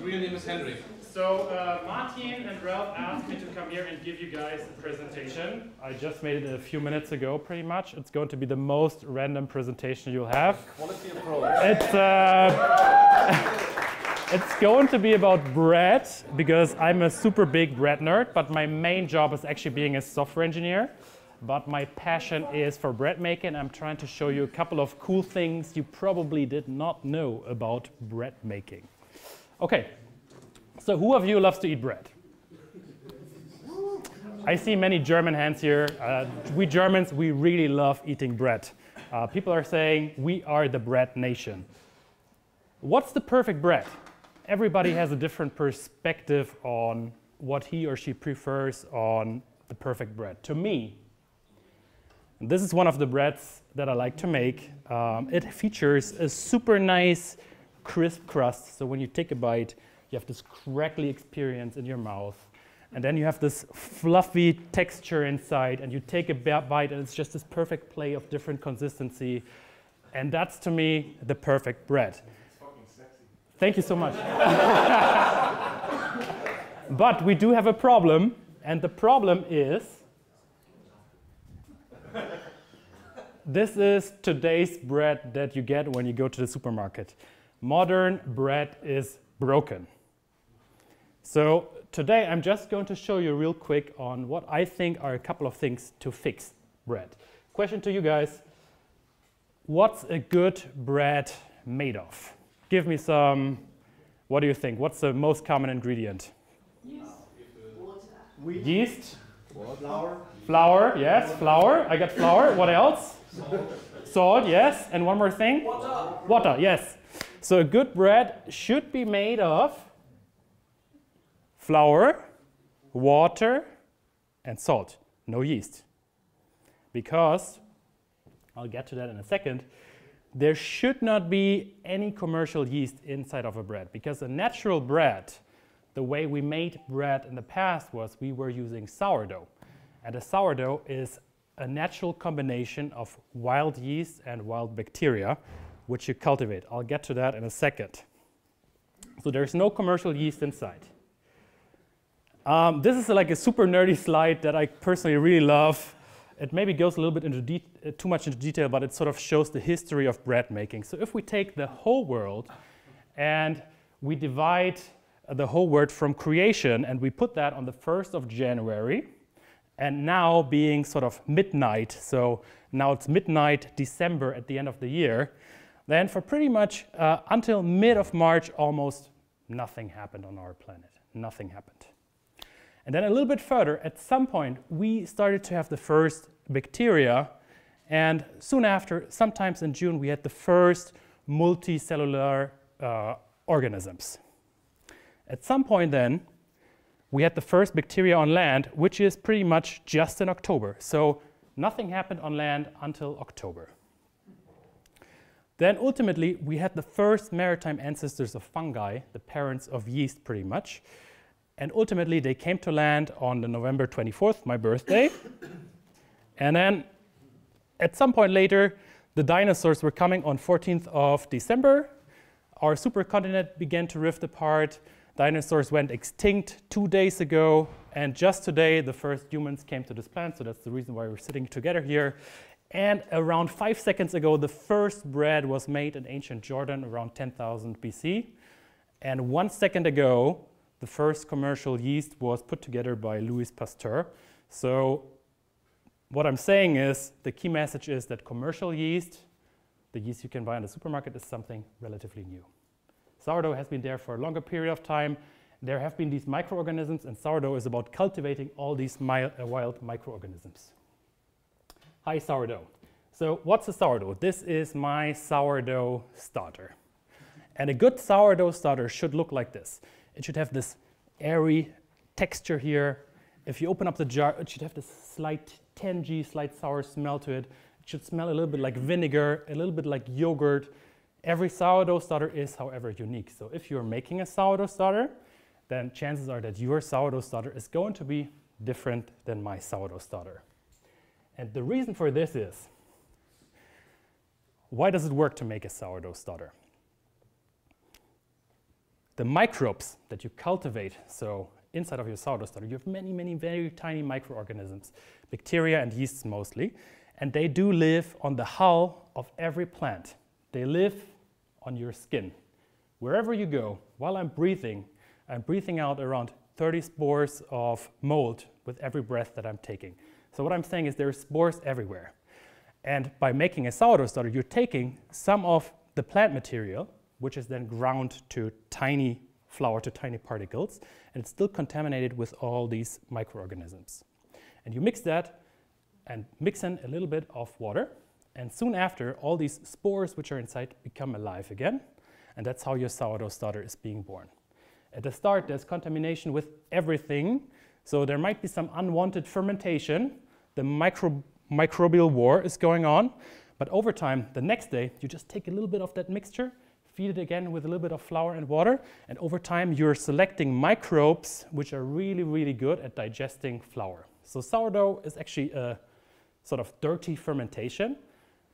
Real name is Henrik. So Martin and Ralph asked me to come here and give you guys a presentation. I just made it a few minutes ago, pretty much. It's going to be the most random presentation you'll have. Quality approach. It's going to be about bread, because I'm a super big bread nerd, but my main job is actually being a software engineer. But my passion is for bread making. I'm trying to show you a couple of cool things you probably did not know about bread making. Okay, so who of you loves to eat bread? I see many German hands here. We Germans, we really love eating bread. People are saying we are the bread nation. What's the perfect bread? Everybody has a different perspective on what he or she prefers on the perfect bread. To me, this is one of the breads that I like to make. It features a super nice crisp crust. So when you take a bite, you have this crackly experience in your mouth. And then you have this fluffy texture inside, and you take a bite, and it's just this perfect play of different consistency. And that's, to me, the perfect bread. It's fucking sexy. Thank you so much. But we do have a problem, and the problem is this is today's bread that you get when you go to the supermarket. Modern bread is broken. So today I'm just going to show you real quick on what I think are a couple of things to fix bread. Question to you guys: what's a good bread made of? Give me some. What do you think? What's the most common ingredient? Yeast. Water. Yeast. Flour. Flour, yes, flour. I got flour. What else? Salt, yes. And one more thing? Water. Water, yes. So a good bread should be made of flour, water, and salt. No yeast. Because, I'll get to that in a second, there should not be any commercial yeast inside of a bread. Because a natural bread, the way we made bread in the past was we were using sourdough. And a sourdough is a natural combination of wild yeast and wild bacteria, which you cultivate. I'll get to that in a second. So there's no commercial yeast inside. This is like a super nerdy slide that I personally really love. It maybe goes a little bit into too much into detail, but it sort of shows the history of bread making. So if we take the whole world and we divide the whole world from creation, and we put that on the 1st of January, and now being sort of midnight, so now it's midnight December at the end of the year, then for pretty much until mid of March, almost nothing happened on our planet. Nothing happened. And then a little bit further, at some point, we started to have the first bacteria, and soon after, sometimes in June, we had the first multicellular organisms. At some point then, we had the first bacteria on land, which is pretty much just in October. So nothing happened on land until October. Then ultimately, we had the first maritime ancestors of fungi, the parents of yeast pretty much. And ultimately, they came to land on the November 24th, my birthday. And then at some point later, the dinosaurs were coming on 14th of December. Our supercontinent began to rift apart. Dinosaurs went extinct 2 days ago, and just today the first humans came to this planet, so that's the reason why we're sitting together here. And around 5 seconds ago, the first bread was made in ancient Jordan around 10,000 BC. And 1 second ago, the first commercial yeast was put together by Louis Pasteur. So what I'm saying is, the key message is that commercial yeast, the yeast you can buy in the supermarket, is something relatively new. Sourdough has been there for a longer period of time. There have been these microorganisms, and sourdough is about cultivating all these wild microorganisms. Hi, sourdough. So what's a sourdough? This is my sourdough starter. And a good sourdough starter should look like this. It should have this airy texture here. If you open up the jar, it should have this slight tangy, slight sour smell to it. It should smell a little bit like vinegar, a little bit like yogurt. Every sourdough starter is, however, unique. So if you're making a sourdough starter, then chances are that your sourdough starter is going to be different than my sourdough starter. And the reason for this is, why does it work to make a sourdough starter? the microbes that you cultivate, so inside of your sourdough starter, you have many, many very tiny microorganisms, bacteria and yeasts mostly, and they do live on the hull of every plant. They live on your skin. Wherever you go, while I'm breathing out around 30 spores of mold with every breath that I'm taking. So what I'm saying is there are spores everywhere. And by making a sourdough starter, you're taking some of the plant material, which is then ground to tiny flour, to tiny particles, and it's still contaminated with all these microorganisms. And you mix that and mix in a little bit of water, and soon after, all these spores which are inside become alive again, and that's how your sourdough starter is being born. At the start, there's contamination with everything, so there might be some unwanted fermentation. The microbial war is going on, but over time, the next day, you just take a little bit of that mixture, feed it again with a little bit of flour and water, and over time, you're selecting microbes which are really, really good at digesting flour. So sourdough is actually a sort of dirty fermentation,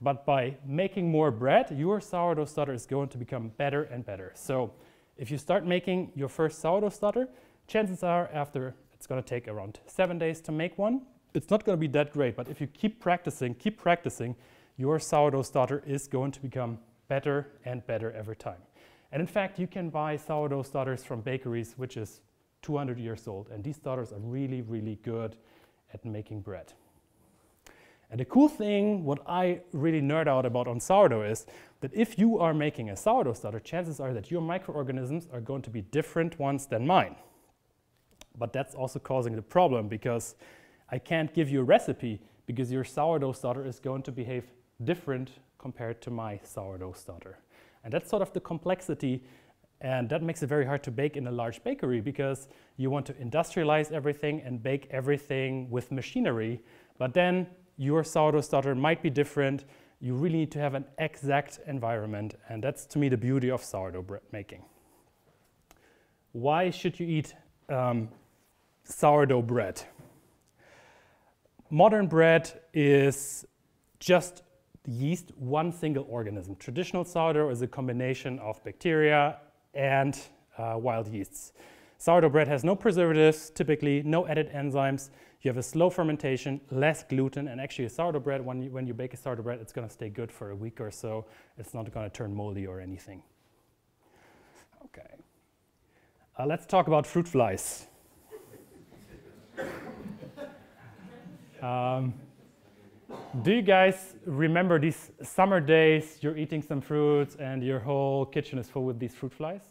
but by making more bread, your sourdough starter is going to become better and better. So if you start making your first sourdough starter, chances are after it's going to take around 7 days to make one. It's not going to be that great, but if you keep practicing, your sourdough starter is going to become better and better every time. And in fact, you can buy sourdough starters from bakeries which is 200 years old, and these starters are really, really good at making bread. And the cool thing, what I really nerd out about on sourdough is that if you are making a sourdough starter, chances are that your microorganisms are going to be different ones than mine. But that's also causing the problem because I can't give you a recipe because your sourdough starter is going to behave different compared to my sourdough starter. And that's sort of the complexity, and that makes it very hard to bake in a large bakery because you want to industrialize everything and bake everything with machinery, but then your sourdough starter might be different. You really need to have an exact environment, and that's to me the beauty of sourdough bread making. Why should you eat sourdough bread? Modern bread is just yeast, one single organism. Traditional sourdough is a combination of bacteria and wild yeasts. Sourdough bread has no preservatives, typically no added enzymes. You have a slow fermentation, less gluten, and actually a sourdough bread, when you bake a sourdough bread, it's going to stay good for a week or so. It's not going to turn moldy or anything. Okay. Let's talk about fruit flies. Do you guys remember these summer days, you're eating some fruits and your whole kitchen is full with these fruit flies?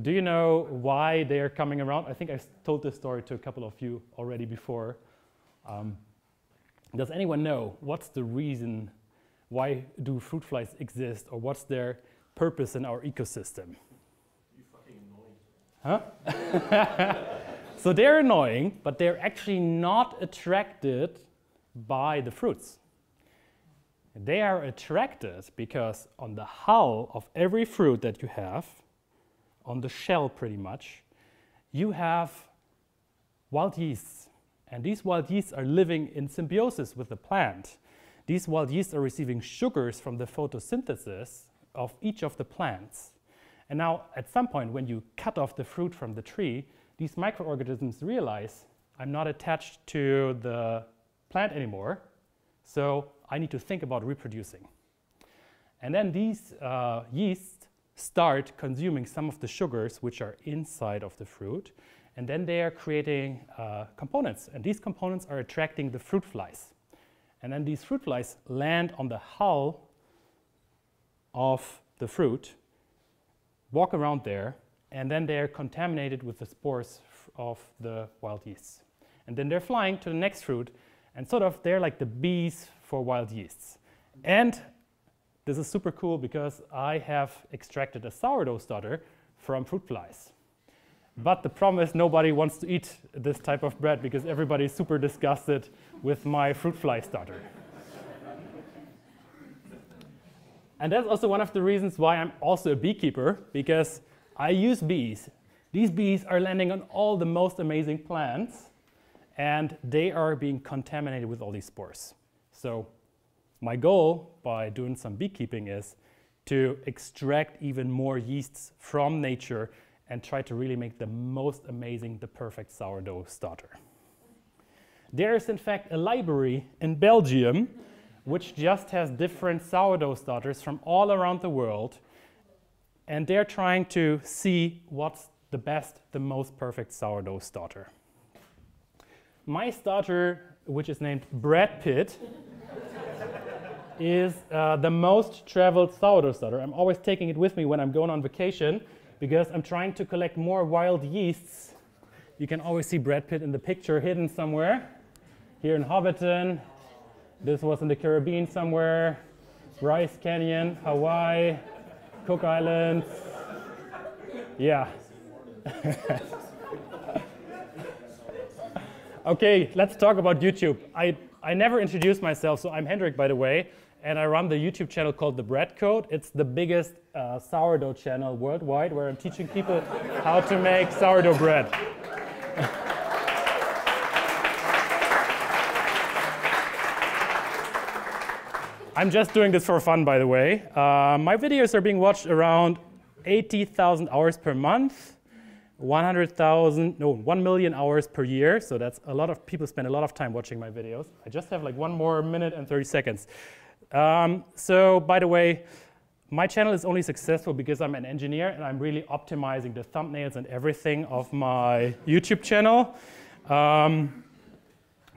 Do you know why they are coming around? I think I told this story to a couple of you already before. Does anyone know what's the reason why do fruit flies exist, or what's their purpose in our ecosystem? You fucking annoying. Huh? So they're annoying, but they're actually not attracted by the fruits. They are attracted because on the hull of every fruit that you have, on the shell pretty much, you have wild yeasts. And these wild yeasts are living in symbiosis with the plant. These wild yeasts are receiving sugars from the photosynthesis of each of the plants. And now, at some point, when you cut off the fruit from the tree, these microorganisms realize, I'm not attached to the plant anymore, so I need to think about reproducing. And then these yeasts start consuming some of the sugars which are inside of the fruit, and then they are creating components, and these components are attracting the fruit flies. And then these fruit flies land on the hull of the fruit, walk around there, and then they are contaminated with the spores of the wild yeasts. And then they're flying to the next fruit, and sort of they're like the bees for wild yeasts. And this is super cool because I have extracted a sourdough starter from fruit flies. But the problem is nobody wants to eat this type of bread because everybody's super disgusted with my fruit fly starter. And that's also one of the reasons why I'm also a beekeeper, because I use bees. These bees are landing on all the most amazing plants, and they are being contaminated with all these spores. So my goal by doing some beekeeping is to extract even more yeasts from nature and try to really make the most amazing, the perfect sourdough starter. There is in fact a library in Belgium which just has different sourdough starters from all around the world, and they're trying to see what's the best, the most perfect sourdough starter. My starter, which is named Brad Pitt, is the most traveled sourdough starter. I'm always taking it with me when I'm going on vacation because I'm trying to collect more wild yeasts. You can always see Brad Pitt in the picture hidden somewhere. Here in Hobbiton, this was in the Caribbean somewhere, Bryce Canyon, Hawaii, Cook Islands. Yeah. Okay, let's talk about YouTube. I never introduced myself, so I'm Henrik, by the way, and I run the YouTube channel called The Bread Code. It's the biggest sourdough channel worldwide where I'm teaching people how to make sourdough bread. I'm just doing this for fun, by the way. My videos are being watched around 80,000 hours per month, 1 million hours per year. So that's a lot of people spend a lot of time watching my videos. I just have like 1 more minute and 30 seconds. So by the way, my channel is only successful because I'm an engineer and I'm really optimizing the thumbnails and everything of my YouTube channel.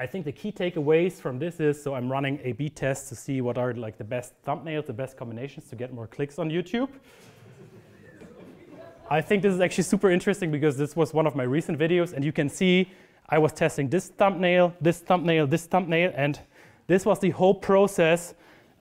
I think the key takeaways from this is, so I'm running A/B tests to see what are like the best thumbnails, the best combinations to get more clicks on YouTube. I think this is actually super interesting because this was one of my recent videos, and you can see I was testing this thumbnail, this thumbnail, this thumbnail, and this was the whole process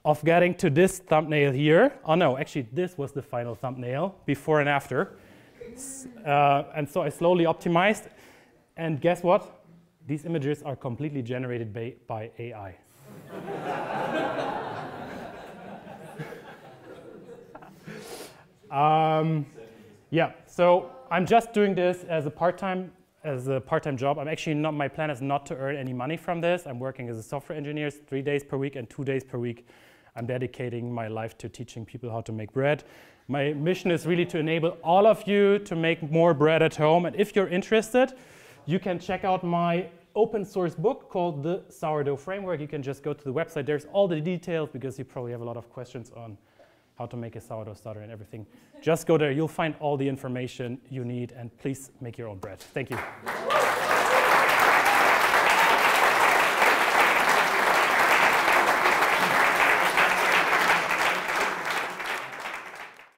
of getting to this thumbnail here. Oh no, actually this was the final thumbnail, before and after. And so I slowly optimized, and guess what? These images are completely generated by AI. Yeah, so I'm just doing this as a part-time job. I'm actually not, my plan is not to earn any money from this. I'm working as a software engineer 3 days per week, and 2 days per week I'm dedicating my life to teaching people how to make bread. My mission is really to enable all of you to make more bread at home, and if you're interested, you can check out my open source book called The Sourdough Framework. You can just go to the website. There's all the details because you probably have a lot of questions on how to make a sourdough starter and everything. Just go there. You'll find all the information you need, and please make your own bread. Thank you.